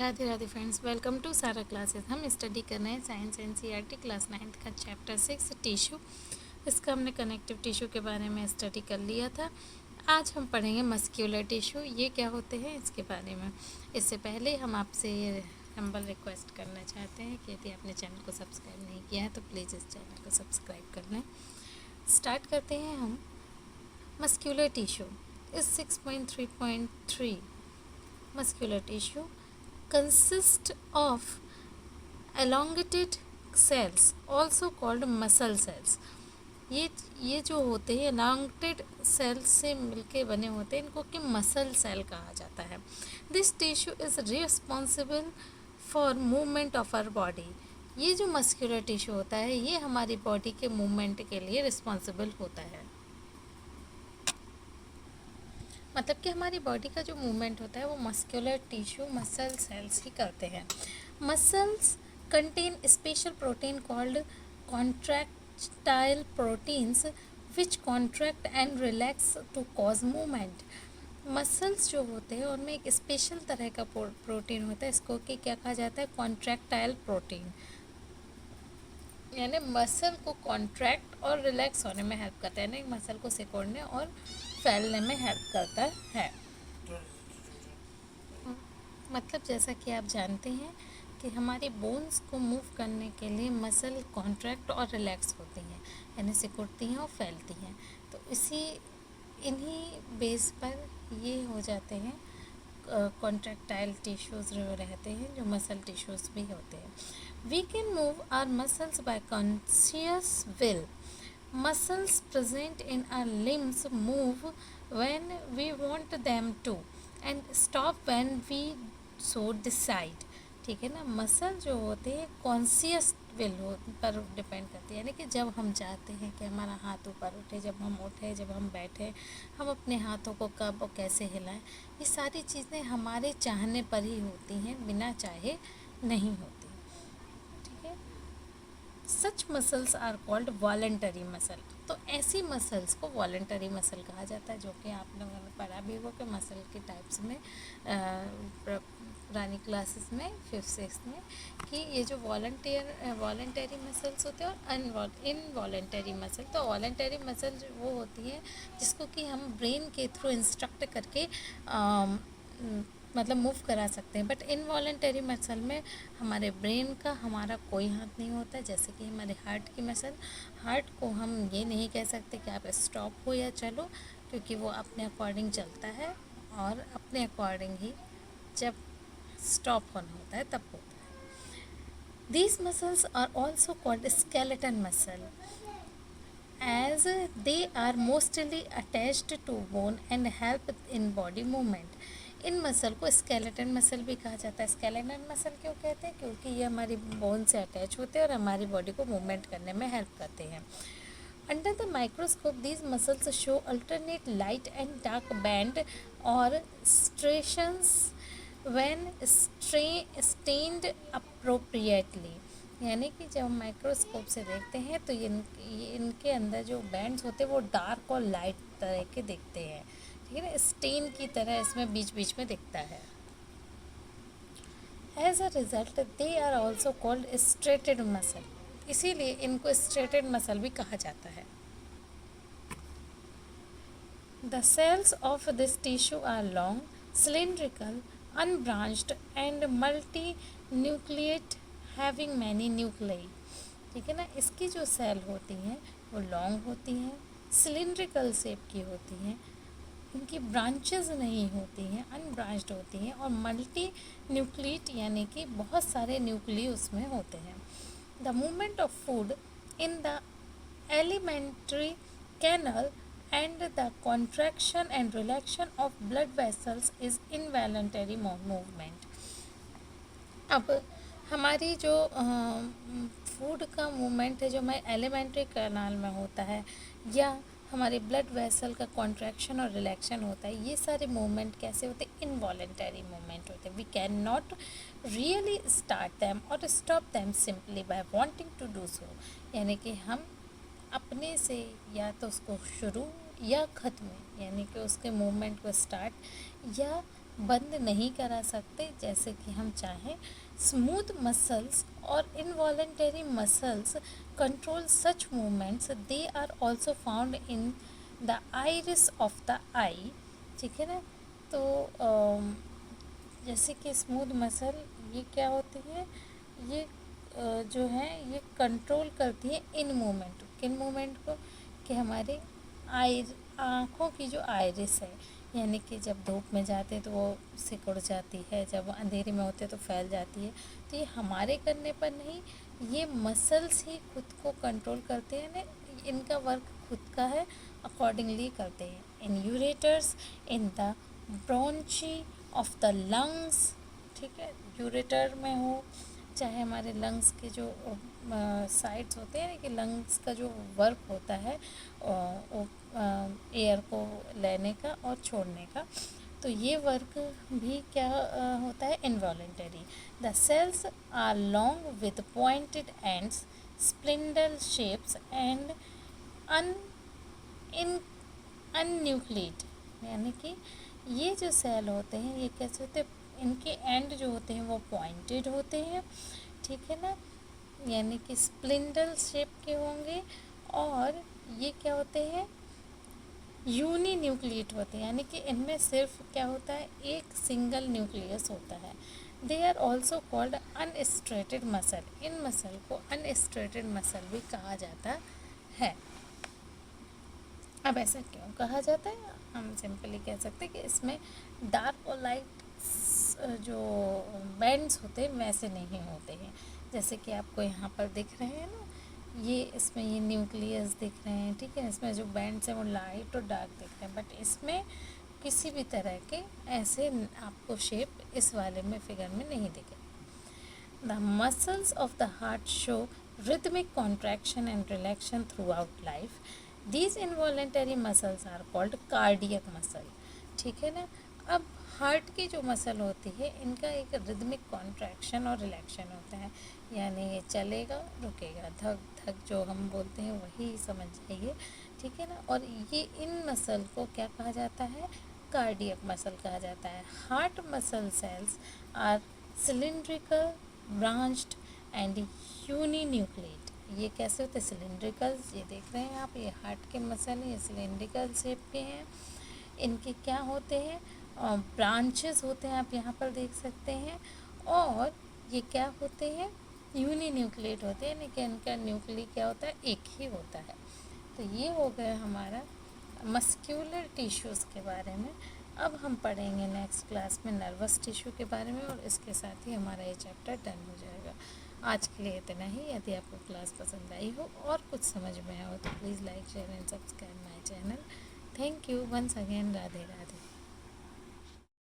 Radhe Radhe friends, welcome to Sara classes. हम study कर रहे हैं साइंस एनसीईआरटी क्लास 9th का चैप्टर 6 टिश्यू। इसका हमने कनेक्टिव टिश्यू के बारे में स्टडी कर लिया था। आज हम पढ़ेंगे मस्क्यूलर टिश्यू, ये क्या होते हैं इसके बारे में। इससे पहले हम आपसे ये हम्बल रिक्वेस्ट करना चाहते हैं कि यदि आपने चैनल को सब्सक्राइब नहीं किया है तो प्लीज़ इस चैनल को सब्सक्राइब कर लें। स्टार्ट करते हैं हम। मस्क्यूलर टिश्यू इस 6.3.3 muscular tissue consist of elongated cells also called muscle cells। ये जो होते हैं elongated cells से मिलके बने होते हैं, इनको कि मसल सेल कहा जाता है। This tissue is responsible for movement of our body. ये जो मस्कुलर टिश्यू होता है ये हमारी बॉडी के मूवमेंट के लिए रिस्पॉन्सिबल होता है। मतलब कि हमारी बॉडी का जो मूवमेंट होता है वो मस्कुलर टिश्यू मसल सेल्स ही करते हैं। Muscles contain special protein called contractile proteins which contract and relax to cause movement. Muscles जो होते हैं उनमें एक स्पेशल तरह का प्रोटीन होता है, इसको कि क्या कहा जाता है, कॉन्ट्रैक्टाइल प्रोटीन, यानी मसल को कॉन्ट्रैक्ट और रिलैक्स होने में हेल्प करता है, यानी मसल को सिकुड़ने और फैलने में हेल्प करता है। मतलब जैसा कि आप जानते हैं कि हमारे बोन्स को मूव करने के लिए मसल कॉन्ट्रैक्ट और रिलैक्स होती हैं, यानी सिकुड़ती हैं और फैलती हैं। तो इन्हीं बेस पर ये हो जाते हैं कॉन्ट्रैक्टाइल टिश्यूज़ जो रहते हैं, जो मसल टिश्यूज़ भी होते हैं। We can move our muscles by conscious will. Muscles present in our limbs move when we want them to and stop when we so decide। ठीक है ना। मसल जो होते हैं कॉन्शियस विल पर डिपेंड करती है, यानी कि जब हम चाहते हैं कि हमारा हाथ ऊपर उठे, जब हम उठे, जब हम बैठे, हम अपने हाथों को कब और कैसे हिलाएं, ये सारी चीज़ें हमारे चाहने पर ही होती हैं, बिना चाहे नहीं होती। Such muscles are called voluntary muscle. तो ऐसी मसल्स को वॉलेंटरी मसल कहा जाता है, जो कि आप लोगों ने पढ़ा भी होगा कि मसल के टाइप्स में पुरानी क्लासेस में 5th-6th में, कि ये जो वॉलेंटरी मसल्स होते हैं और इनवॉलेंटरी मसल। तो वॉलेंटरी मसल वो होती है जिसको कि हम ब्रेन के थ्रू इंस्ट्रक्ट करके मतलब मूव करा सकते हैं। बट इनवॉलेंटरी मसल में हमारे ब्रेन का हमारा कोई हाथ नहीं होता। जैसे कि हमारे हार्ट की मसल, हार्ट को हम ये नहीं कह सकते कि आप स्टॉप हो या चलो, क्योंकि वो अपने अकॉर्डिंग चलता है और अपने अकॉर्डिंग ही जब स्टॉप होना होता है तब होता है। These muscles are also called skeleton muscle as they are mostly attached to bone and help in body movement। In muscle को स्केलेटन मसल भी कहा जाता है। स्केलेटन मसल क्यों कहते हैं? क्योंकि ये हमारी बोन से अटैच होते हैं और हमारी बॉडी को मूवमेंट करने में हेल्प करते हैं। Under the microscope these muscles show alternate light and dark band और स्ट्रेशंस व्हेन स्टेन्ड अप्रोप्रिएटली। यानी कि जब हम माइक्रोस्कोप से देखते हैं तो इनके अंदर जो बैंड्स होते हैं वो डार्क और लाइट तरह के दिखते हैं। ठीक है ना, स्टेन की तरह इसमें बीच बीच में दिखता है। As a result they are also called striated muscle, इसीलिए इनको स्ट्रेटेड मसल भी कहा जाता है। The cells of this tissue are long, cylindrical, unbranched and multinucleate having many nuclei. ठीक है ना। इसकी जो सेल होती हैं वो लॉन्ग होती हैं, सिलिंड्रिकल शेप की होती हैं, इनकी ब्रांचेस नहीं होती हैं, अनब्रांच्ड होती हैं, और मल्टी न्यूक्लिएट यानी कि बहुत सारे न्यूक्लिय उसमें होते हैं। The movement of food in the alimentary canal and the contraction and relaxation of blood vessels is involuntary movement। अब हमारी जो फूड का मूवमेंट है जो हमारे एलिमेंट्री कैनाल में होता है, या हमारे ब्लड वेसल का कॉन्ट्रैक्शन और रिलैक्शन होता है, ये सारे मूवमेंट कैसे होते हैं? इनवॉलेंटरी मूवमेंट होते हैं। We can not really start them or stop them simply by wanting to do so. यानी कि हम अपने से या तो उसको शुरू या ख़त्म, यानी कि उसके मूवमेंट को स्टार्ट या बंद नहीं करा सकते जैसे कि हम चाहें। स्मूथ मसल्स और involuntary muscles control such movements, they are also found in the iris of the eye. ठीक है ना। तो जैसे कि स्मूथ मसल ये क्या होती है, ये जो है ये कंट्रोल करती है इन मूवमेंट, किन मूवमेंट को, कि हमारे आई, आँखों की जो आइरिस है, यानी कि जब धूप में जाते हैं तो वो सिकुड़ जाती है, जब अंधेरे में होते हैं तो फैल जाती है। तो ये हमारे करने पर नहीं, ये मसल्स ही खुद को कंट्रोल करते हैं ना, इनका वर्क खुद का है, अकॉर्डिंगली करते हैं। In ureters, in the bronchi of the lungs. ठीक है, यूरेटर में हो चाहे हमारे लंग्स के जो साइड्स होते हैं कि लंग्स का जो वर्क होता है एयर को लेने का और छोड़ने का, तो ये वर्क भी क्या होता है, involuntary. The cells are long with pointed ends, spindle shapes and un in uninucleated, यानी कि ये जो सेल होते हैं ये कैसे होते हैं, इनके एंड जो होते हैं वो पॉइंटेड होते हैं। ठीक है ना, यानी कि स्प्लिंडल शेप के होंगे, और ये क्या होते हैं, यूनी न्यूक्लिएट होते हैं, यानी कि इनमें सिर्फ क्या होता है, एक सिंगल न्यूक्लियस होता है। They are also called unstriated muscle, इन मसल को अनस्ट्रेटेड मसल भी कहा जाता है। अब ऐसा क्यों कहा जाता है, हम सिंपली कह सकते हैं कि इसमें डार्क और लाइट जो बैंड्स होते हैं वैसे नहीं होते हैं, जैसे कि आपको यहाँ पर दिख रहे हैं ना, ये इसमें ये न्यूक्लियस दिख रहे हैं। ठीक है, इसमें जो बैंड्स हैं वो लाइट और डार्क दिख रहे हैं, बट इसमें किसी भी तरह के ऐसे आपको शेप इस वाले में फिगर में नहीं दिखे। The muscles of the heart show rhythmic contraction and relaxation throughout life. These involuntary muscles are called cardiac muscle. ठीक है ना। अब हार्ट की जो मसल होती है इनका एक रिदमिक कॉन्ट्रैक्शन और रिलैक्शन होता है, यानी ये चलेगा रुकेगा, धक धक जो हम बोलते हैं वही समझ जाइए। ठीक है ना, और ये इन मसल को क्या कहा जाता है, कार्डियक मसल कहा जाता है। Heart muscle cells are cylindrical, branched and uninucleate. ये कैसे होते हैं, सिलिंड्रिकल, ये देख रहे हैं आप, ये हार्ट के मसल हैं, ये सिलिंड्रिकल शेप के हैं। इनके क्या होते हैं, ब्रांचेस होते हैं, आप यहाँ पर देख सकते हैं, और ये क्या होते हैं, यूनिन्यूक्लिएट होते हैं, यानी कि इनका न्यूक्ली क्या होता है, एक ही होता है। तो ये हो गया हमारा मस्क्यूलर टिश्यूज़ के बारे में। अब हम पढ़ेंगे नेक्स्ट क्लास में नर्वस टिश्यू के बारे में, और इसके साथ ही हमारा ये चैप्टर डन हो जाएगा। आज के लिए इतना ही। यदि आपको क्लास पसंद आई हो और कुछ समझ में आया हो तो please like share and subscribe my channel. Thank you once again. Radhe Radhe.